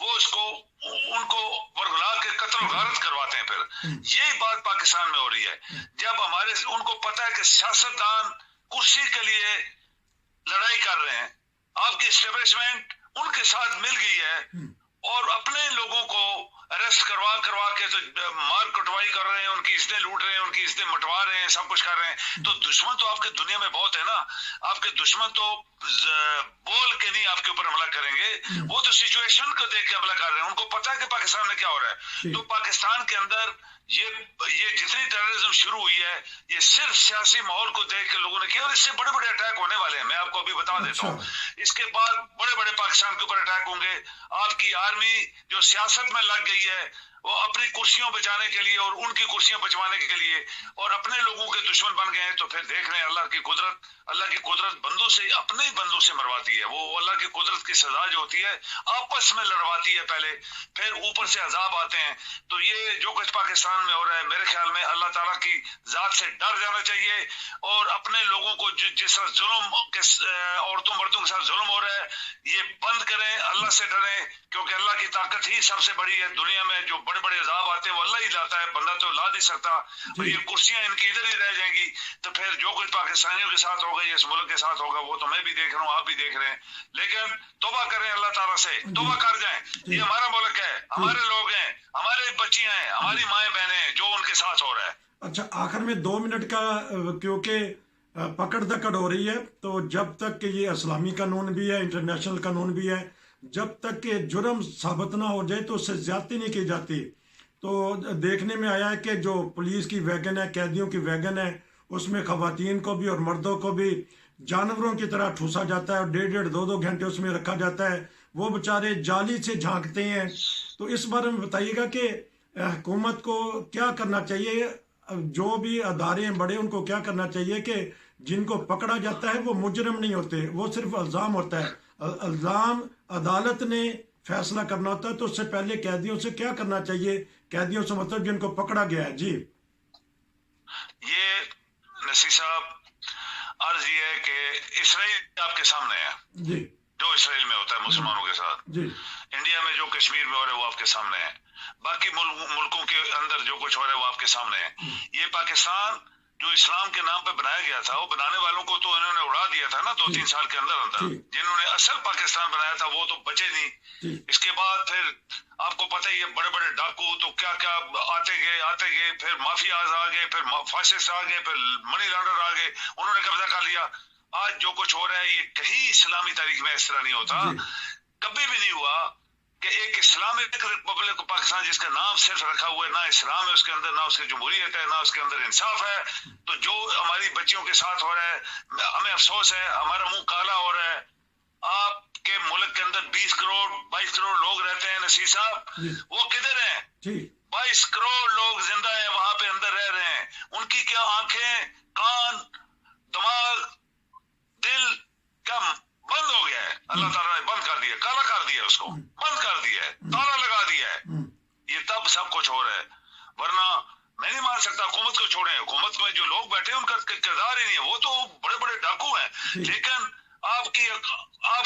وہ اس کو ان کو ورگلا کے قتل و غارت کرواتے ہیں. پھر یہی بات پاکستان میں ہو رہی ہے. جب ہمارے ان کو پتا ہے کہ سیاستدان کرسی کے لیے لڑائی کر رہے ہیں، آپ کی اسٹیبلشمنٹ ان کے ساتھ مل گئی ہے اور اپنے لوگوں کو اریسٹ کروا کے تو مار کٹوائی کر رہے ہیں، ان کی عزتیں لوٹ رہے ہیں، ان کی عزتیں مٹوا رہے ہیں، سب کچھ کر رہے ہیں. تو دشمن تو آپ کے دنیا میں بہت ہے نا. آپ کے دشمن تو بول کے نہیں آپ کے اوپر حملہ کریں گے، وہ تو سچویشن کو دیکھ کے حملہ کر رہے ہیں. ان کو پتا ہے کہ پاکستان میں کیا ہو رہا ہے. تو پاکستان کے اندر یہ جتنی ٹیررزم شروع ہوئی ہے، یہ صرف سیاسی ماحول کو دیکھ کے لوگوں نے کیا، اور اس سے بڑے بڑے اٹیک ہونے والے ہیں. میں آپ کو ابھی بتا دیتا ہوں، اس کے بعد بڑے بڑے پاکستان کے اوپر اٹیک ہوں گے. آپ کی آرمی جو سیاست میں لگ گئی ہے، وہ اپنی کرسیوں بچانے کے لیے اور ان کی کرسیاں بچوانے کے لیے اور اپنے لوگوں کے دشمن بن گئے ہیں. تو پھر دیکھ رہے ہیں اللہ کی قدرت بندوں سے، اپنے ہی بندوں سے مرواتی ہے. وہ اللہ کی قدرت کی سزا جو ہوتی ہے آپس میں لڑواتی ہے پہلے، پھر اوپر سے عذاب آتے ہیں. تو یہ جو کچھ پاکستان میں ہو رہا ہے، میرے خیال میں اللہ تعالیٰ کی ذات سے ڈر جانا چاہیے اور اپنے لوگوں کو جس طرح ظلم کے عورتوں مردوں کے ساتھ ظلم ہو رہا ہے، یہ بند کریں، اللہ سے ڈریں، کیونکہ اللہ کی طاقت ہی سب سے بڑی ہے. دنیا میں جو بڑے بڑے عذاب آتے ہیں وہ اللہ ہی لاتا ہے، بندہ تو لا نہیں سکتا. اور یہ کرسیاں ان کی ادھر ہی رہ جائیں گی. تو پھر جو کچھ پاکستانیوں کے ساتھ ہوگا، اس ملک کے ساتھ ہوگا، وہ تو میں بھی دیکھ رہا ہوں، آپ بھی دیکھ رہے ہیں. لیکن توبہ کریں اللہ تعالیٰ سے، توبہ کر جائیں. یہ ہمارا ملک ہے، ہمارے لوگ ہیں، ہمارے بچیاں ہیں، ہماری مائیں بہنیں ہیں، جو ان کے ساتھ ہو رہا ہے. اچھا، آخر میں 2 منٹ کا، کیونکہ پکڑ دکڑ ہو رہی ہے، تو جب تک کہ یہ اسلامی قانون بھی ہے، انٹرنیشنل قانون بھی ہے، جب تک کہ جرم ثابت نہ ہو جائے تو اس سے زیادتی نہیں کی جاتی. تو دیکھنے میں آیا ہے کہ جو پولیس کی ویگن ہے، قیدیوں کی ویگن ہے، اس میں خواتین کو بھی اور مردوں کو بھی جانوروں کی طرح ٹھوسا جاتا ہے اور 1.5-2 گھنٹے اس میں رکھا جاتا ہے. وہ بیچارے جالی سے جھانکتے ہیں. تو اس بارے میں بتائیے گا کہ حکومت کو کیا کرنا چاہیے، جو بھی ادارے ہیں بڑے، ان کو کیا کرنا چاہیے کہ جن کو پکڑا جاتا ہے وہ مجرم نہیں ہوتے، وہ صرف الزام ہوتا ہے. الزام عدالت نے فیصلہ کرنا ہوتا ہے. تو اس سے پہلے قیدیوں سے کیا کرنا چاہیے، قیدیوں سے مطلب جن کو پکڑا گیا ہے. جی یہ نصیر صاحب، عرض یہ ہے کہ اسرائیل آپ کے سامنے ہے، جی جو اسرائیل میں ہوتا ہے مسلمانوں کے ساتھ. جی انڈیا میں جو کشمیر میں ہو رہا ہے وہ آپ کے سامنے ہے. باقی ملکوں کے اندر جو کچھ ہو رہا ہے وہ آپ کے سامنے ہے. یہ پاکستان جو اسلام کے نام پہ بنایا گیا تھا، وہ بنانے والوں کو تو انہوں نے اڑا دیا تھا نا 2-3 سال کے اندر. جنہوں نے اصل پاکستان بنایا تھا وہ تو بچے نہیں. اس کے بعد پھر آپ کو پتہ ہی ہے، بڑے بڑے ڈاکو تو کیا کیا آتے گئے، پھر مافیاز آ گئے، پھر فاسسٹ آ گئے، پھر منی لانڈر آ گئے، انہوں نے قبضہ کر لیا. آج جو کچھ ہو رہا ہے، یہ کہیں اسلامی تاریخ میں اس طرح نہیں ہوتا، کبھی بھی نہیں ہوا کہ ایک اسلامک ریپبلک پاکستان جس کا نام صرف رکھا ہوا ہے، نہ اسلام ہے اس کے اندر، نہ اس کی جمہوریت ہے، نہ اس کے اندر انصاف ہے. تو جو ہماری بچیوں کے ساتھ ہو رہا ہے، ہمیں افسوس ہے، ہمارا منہ کالا ہو رہا ہے. آپ کے ملک کے اندر 20 کروڑ 22 کروڑ لوگ رہتے ہیں نصیر صاحب، وہ کدھر ہیں؟ 22 کروڑ لوگ زندہ ہیں وہاں پہ اندر رہ رہے ہیں. ان کی کیا آنکھیں، کان، دماغ، دل کیا بند ہو گیا ہے؟ اللہ تعالیٰ نے بند کر دیا، کالا کر دیا، اس کو بند کر دیا ہے، تالا لگا دیا ہے. یہ تب سب کچھ ہو رہا ہے. ورنہ میں نہیں مان سکتا. حکومت کو چھوڑیں، حکومت میں جو لوگ بیٹھے ہیں ان کا کردار ہی نہیں ہے، وہ تو بڑے بڑے ڈاکو ہیں. لیکن آپ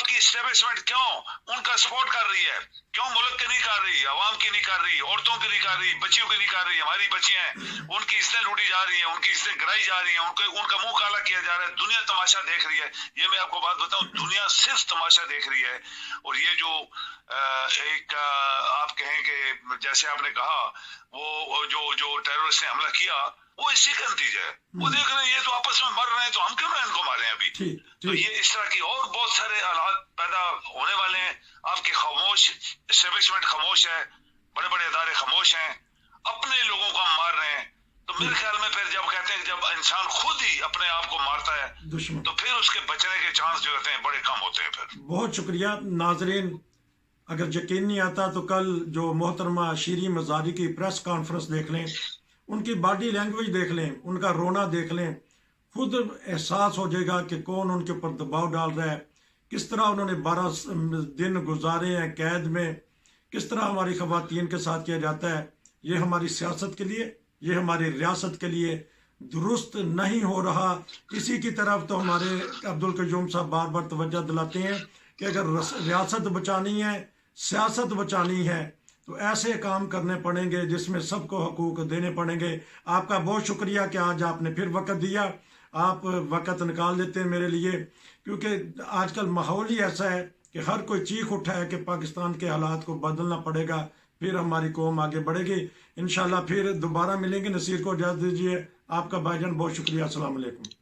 کی اسٹیبلشمنٹ کیوں ان کا سپورٹ کر رہی ہے؟ کیوں ملک کی نہیں کر رہی، عوام کی نہیں کر رہی، عورتوں کی نہیں کر رہی، بچیوں کی نہیں کر رہی؟ ہماری بچیاں ہیں، ان کی عزتیں لوٹی جا رہی ہیں، ان کی عزتیں گرائی جا رہی ہیں، ان کا منہ کالا کیا جا رہا ہے. دنیا تماشا دیکھ رہی ہے. یہ میں آپ کو بات بتاؤں، دنیا صرف تماشا دیکھ رہی ہے. اور یہ جو ایک آپ کہیں کہ جیسے آپ نے کہا وہ جو ٹیررسٹ نے حملہ کیا، وہ اسی کا نتیجہ ہے. وہ دیکھ رہے ہیں یہ تو آپس میں مر رہے ہیں، تو ہم کیوں نہ ان کو مارے ہیں ابھی؟ تو یہ اس طرح کی اور بہت سارے حالات پیدا ہونے والے ہیں. آپ کی خاموش اسٹیبلشمنٹ خاموش ہے، بڑے بڑے ادارے خاموش ہیں، اپنے لوگوں کو ہم مار رہے ہیں. تو میرے خیال میں پھر جب کہتے ہیں کہ جب انسان خود ہی اپنے آپ کو مارتا ہے تو پھر اس کے بچنے کے چانس جو ہوتے ہیں بڑے کم ہوتے ہیں. پھر بہت شکریہ ناظرین. اگر یقین نہیں آتا تو کل جو محترمہ شیریں مزاری کی پریس کانفرنس دیکھ لیں، ان کی باڈی لینگویج دیکھ لیں، ان کا رونا دیکھ لیں، خود احساس ہو جائے گا کہ کون ان کے اوپر دباؤ ڈال رہا ہے، کس طرح انہوں نے 12 دن گزارے ہیں قید میں، کس طرح ہماری خواتین کے ساتھ کیا جاتا ہے. یہ ہماری سیاست کے لیے، یہ ہماری ریاست کے لیے درست نہیں ہو رہا، اسی کی طرف تو ہمارے عبدالقیوم صاحب بار بار توجہ دلاتے ہیں کہ اگر ریاست بچانی ہے، سیاست بچانی ہے، تو ایسے کام کرنے پڑیں گے جس میں سب کو حقوق دینے پڑیں گے۔ آپ کا بہت شکریہ کہ آج آپ نے پھر وقت دیا، آپ وقت نکال دیتے ہیں میرے لیے، کیونکہ آج کل ماحول ہی ایسا ہے کہ ہر کوئی چیخ اٹھا ہے کہ پاکستان کے حالات کو بدلنا پڑے گا، پھر ہماری قوم آگے بڑھے گی انشاءاللہ۔ پھر دوبارہ ملیں گے، نصیر کو اجازت دیجیے۔ آپ کا بھائی جان بہت شکریہ، السلام علیکم۔